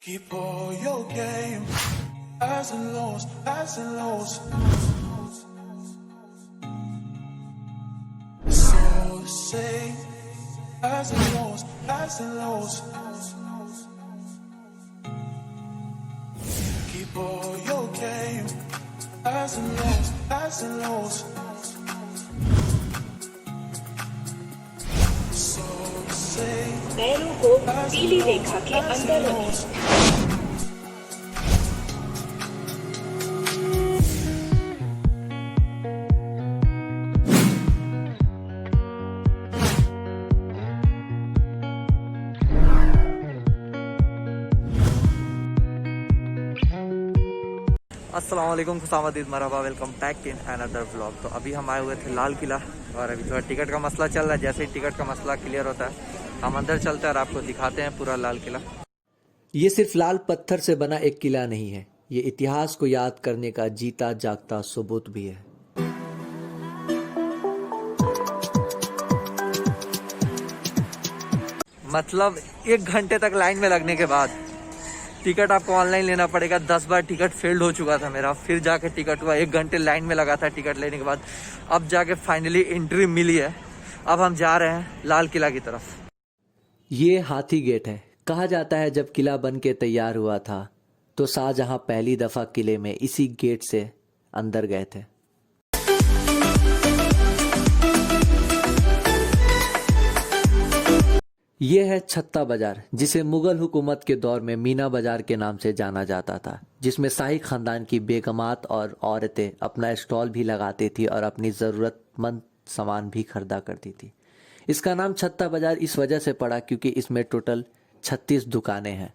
Keep all your game, highs and lows, highs and lows. It's all the same, highs and lows, highs and lows. Keep all your game, highs and lows, highs and lows. It's all the same. पैरों को पीली रेखा के अंदर रखें। अस्सलाम वालेकुम, खुशामदीद, मरहबा, welcome back in another vlog. तो अभी हम आए हुए थे लाल किला और अभी थोड़ा टिकट का मसला चल रहा है। जैसे ही टिकट का मसला क्लियर होता है हम अंदर चलते हैं और आपको दिखाते हैं पूरा लाल किला। ये सिर्फ लाल पत्थर से बना एक किला नहीं है, ये इतिहास को याद करने का जीता जागता सबूत भी है। मतलब 1 घंटे तक लाइन में लगने के बाद टिकट आपको ऑनलाइन लेना पड़ेगा। 10 बार टिकट फेल्ड हो चुका था मेरा, फिर जाके टिकट हुआ। 1 घंटे लाइन में लगा था टिकट लेने के बाद, अब जाके फाइनली एंट्री मिली है। अब हम जा रहे हैं लाल किला की तरफ। ये हाथी गेट है। कहा जाता है जब किला बन के तैयार हुआ था तो शाहजहां पहली दफा किले में इसी गेट से अंदर गए थे। ये है छत्ता बाजार, जिसे मुगल हुकूमत के दौर में मीना बाजार के नाम से जाना जाता था, जिसमें शाही खानदान की बेगमात और औरतें अपना स्टॉल भी लगाती थी और अपनी ज़रूरतमंद सामान भी खरीदा करती थी। इसका नाम छत्ता बाजार इस वजह से पड़ा क्योंकि इसमें टोटल 36 दुकानें हैं।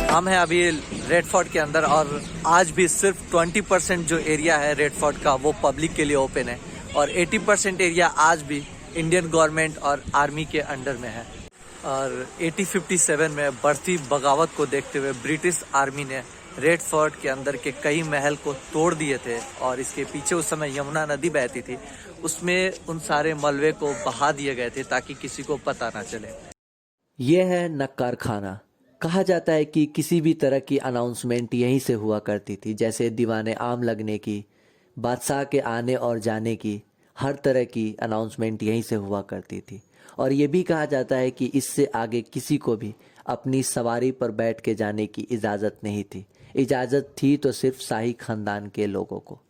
हम हैं अभी रेड फोर्ट के अंदर और आज भी सिर्फ 20% जो एरिया है रेड फोर्ट का वो पब्लिक के लिए ओपन है और 80% एरिया आज भी इंडियन गवर्नमेंट और आर्मी के अंडर में है। और 1857 में बढ़ती बगावत को देखते हुए ब्रिटिश आर्मी ने रेड फोर्ट के अंदर के कई महल को तोड़ दिए थे और इसके पीछे उस समय यमुना नदी बहती थी, उसमें उन सारे मलबे को बहा दिए गए थे ताकि किसी को पता ना चले। ये है नक्कार खाना। कहा जाता है कि किसी भी तरह की अनाउंसमेंट यहीं से हुआ करती थी, जैसे दीवाने आम लगने की, बादशाह के आने और जाने की, हर तरह की अनाउंसमेंट यहीं से हुआ करती थी। और ये भी कहा जाता है कि इससे आगे किसी को भी अपनी सवारी पर बैठ के जाने की इजाज़त नहीं थी। इजाज़त थी तो सिर्फ शाही खानदान के लोगों को।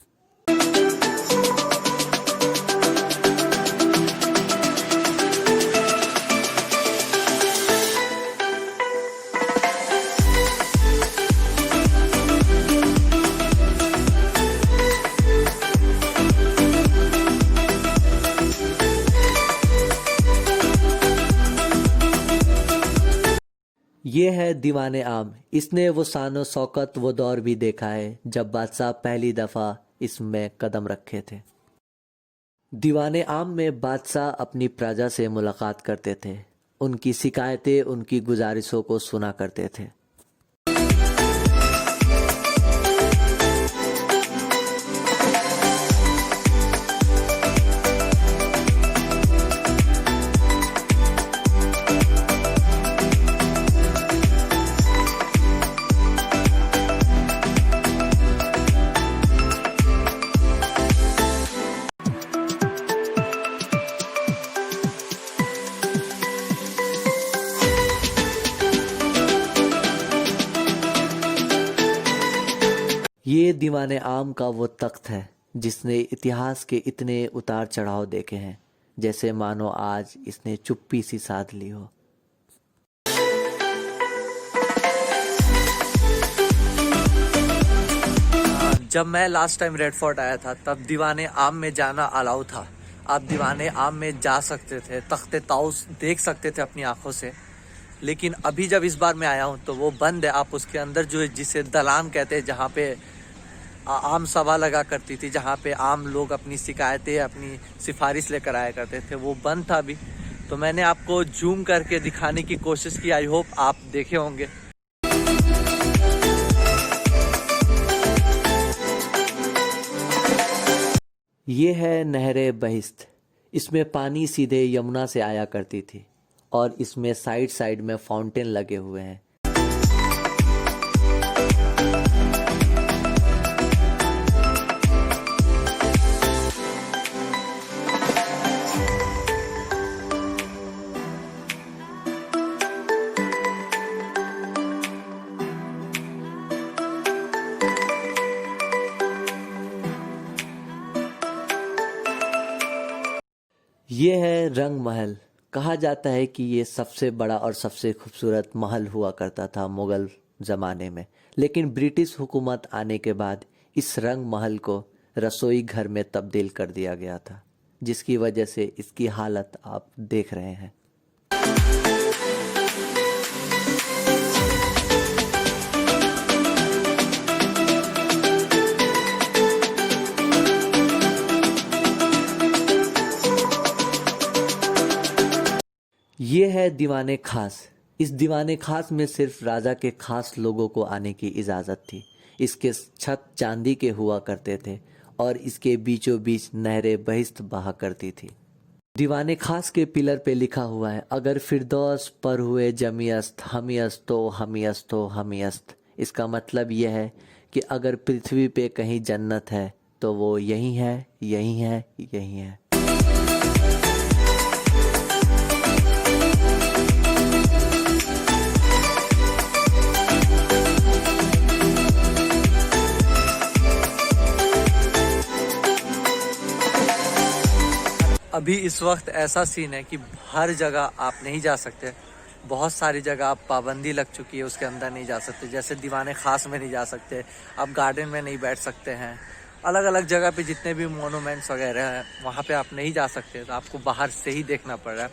ये है दीवाने आम। इसने वो शानो शौकत वो दौर भी देखा है जब बादशाह पहली दफ़ा इसमें कदम रखे थे। दीवाने आम में बादशाह अपनी प्रजा से मुलाकात करते थे, उनकी शिकायतें, उनकी गुजारिशों को सुना करते थे। ये दीवाने आम का वो तख्त है जिसने इतिहास के इतने उतार चढ़ाव देखे हैं, जैसे मानो आज इसने चुप्पी सी साध ली हो। जब मैं लास्ट टाइम रेड फोर्ट आया था तब दीवाने आम में जाना अलाउ था। आप दीवाने आम में जा सकते थे, तख्ते ताउस देख सकते थे अपनी आंखों से, लेकिन अभी जब इस बार मैं आया हूँ तो वो बंद है। आप उसके अंदर जो है जिसे दलान कहते हैं, जहाँ पे आम सभा लगा करती थी, जहाँ पे आम लोग अपनी शिकायतें, अपनी सिफारिश लेकर आया करते थे, वो बंद था अभी। तो मैंने आपको जूम करके दिखाने की कोशिश की, आई होप आप देखे होंगे। ये है नहरे बहिश्त। इसमें पानी सीधे यमुना से आया करती थी और इसमें साइड साइड में फाउंटेन लगे हुए हैं। ये है रंग महल। कहा जाता है कि ये सबसे बड़ा और सबसे खूबसूरत महल हुआ करता था मुग़ल ज़माने में, लेकिन ब्रिटिश हुकूमत आने के बाद इस रंग महल को रसोई घर में तब्दील कर दिया गया था, जिसकी वजह से इसकी हालत आप देख रहे हैं। ये है दीवाने खास। इस दीवाने खास में सिर्फ राजा के खास लोगों को आने की इजाज़त थी। इसके छत चांदी के हुआ करते थे और इसके बीचों बीच नहरें बहिश्त बहा करती थी। दीवाने खास के पिलर पे लिखा हुआ है, अगर फिरदौस पर हुए जमीयस्त हमीयस्तो हमीयस्तो हमीयस्त। इसका मतलब यह है कि अगर पृथ्वी पे कहीं जन्नत है तो वो यही है, यही है, यही है। अभी इस वक्त ऐसा सीन है कि हर जगह आप नहीं जा सकते, बहुत सारी जगह आप पाबंदी लग चुकी है, उसके अंदर नहीं जा सकते। जैसे दीवाने खास में नहीं जा सकते, आप गार्डन में नहीं बैठ सकते हैं, अलग अलग जगह पे जितने भी मोनूमेंट्स वगैरह हैं वहाँ पे आप नहीं जा सकते, तो आपको बाहर से ही देखना पड़ रहा है।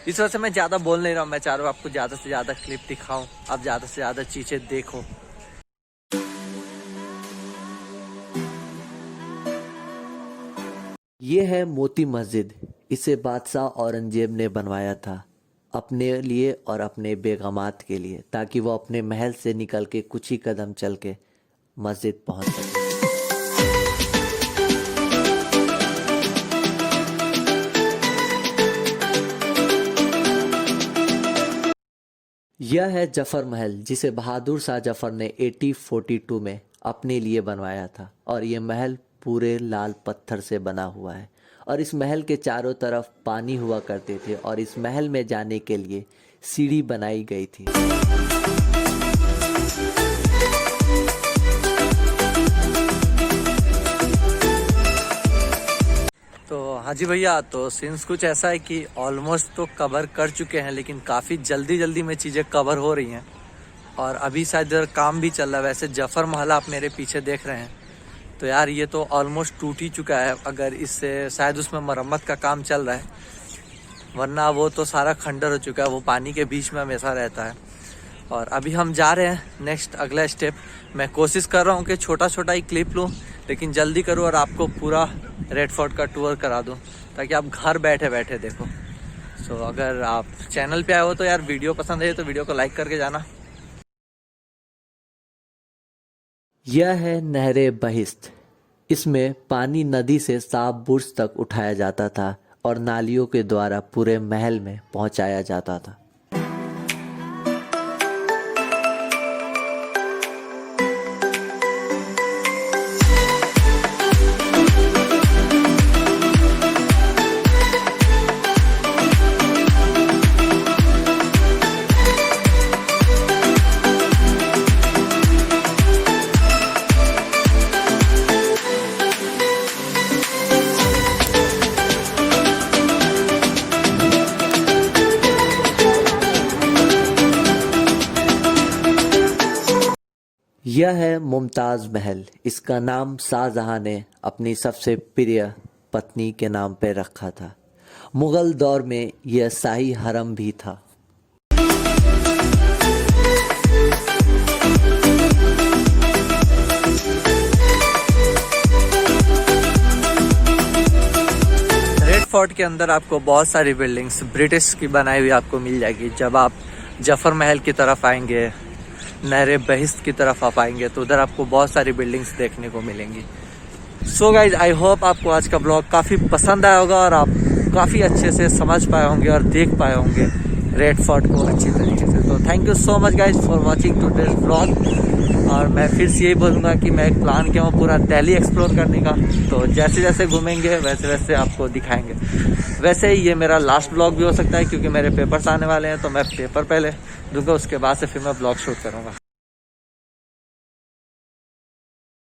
इस वजह से मैं ज़्यादा बोल नहीं रहा हूँ, मैं चाह रहा हूँ आपको ज़्यादा से ज़्यादा क्लिप दिखाऊँ, आप ज़्यादा से ज़्यादा चीज़ें देखो। ये है मोती मस्जिद। इसे बादशाह औरंगजेब ने बनवाया था अपने लिए और अपने बेगमात के लिए, ताकि वो अपने महल से निकल के कुछ ही कदम चल के मस्जिद पहुंच सके। यह है जफर महल, जिसे बहादुर शाह जफर ने 1842 में अपने लिए बनवाया था और ये महल पूरे लाल पत्थर से बना हुआ है और इस महल के चारों तरफ पानी हुआ करते थे और इस महल में जाने के लिए सीढ़ी बनाई गई थी। तो हाँ जी भैया, तो सीन्स कुछ ऐसा है कि ऑलमोस्ट तो कवर कर चुके हैं, लेकिन काफ़ी जल्दी जल्दी में चीज़ें कवर हो रही हैं और अभी शायद इधर काम भी चल रहा है। वैसे जफर महल आप मेरे पीछे देख रहे हैं, तो यार ये तो ऑलमोस्ट टूट ही चुका है। अगर इससे शायद उसमें मरम्मत का काम चल रहा है, वरना वो तो सारा खंडर हो चुका है, वो पानी के बीच में हमेशा रहता है। और अभी हम जा रहे हैं नेक्स्ट अगला स्टेप। मैं कोशिश कर रहा हूँ कि छोटा छोटा ही क्लिप लूँ, लेकिन जल्दी करूँ और आपको पूरा रेड फोर्ट का टूर करा दूँ, ताकि आप घर बैठे बैठे देखो। सो अगर आप चैनल पे आए हो तो यार वीडियो पसंद है तो वीडियो को लाइक करके जाना। यह है नहरे बहिश्त। इसमें पानी नदी से साफ बुर्ज तक उठाया जाता था और नालियों के द्वारा पूरे महल में पहुंचाया जाता था। यह है मुमताज़ महल। इसका नाम शाहजहां ने अपनी सबसे प्रिय पत्नी के नाम पर रखा था। मुगल दौर में यह शाही हरम भी था। फोर्ट के अंदर आपको बहुत सारी बिल्डिंग्स ब्रिटिश की बनाई हुई आपको मिल जाएगी। जब आप जफर महल की तरफ आएंगे, नहरे बहिश्त की तरफ आप आएंगे तो उधर आपको बहुत सारी बिल्डिंग्स देखने को मिलेंगी। सो गाइज, आई होप आपको आज का ब्लॉग काफ़ी पसंद आया होगा और आप काफ़ी अच्छे से समझ पाए होंगे और देख पाए होंगे रेड फोर्ट को अच्छी तरीके से। तो thank you so much guys for watching today's blog. और मैं फिर से यही बोलूँगा कि मैं एक प्लान किया हूँ पूरा दिल्ली एक्सप्लोर करने का, तो जैसे जैसे घूमेंगे वैसे वैसे आपको दिखाएंगे। वैसे ही ये मेरा लास्ट ब्लॉग भी हो सकता है क्योंकि मेरे पेपर्स आने वाले हैं, तो मैं पेपर पहले दूंगा, उसके बाद से फिर मैं ब्लॉग शूट करूँगा।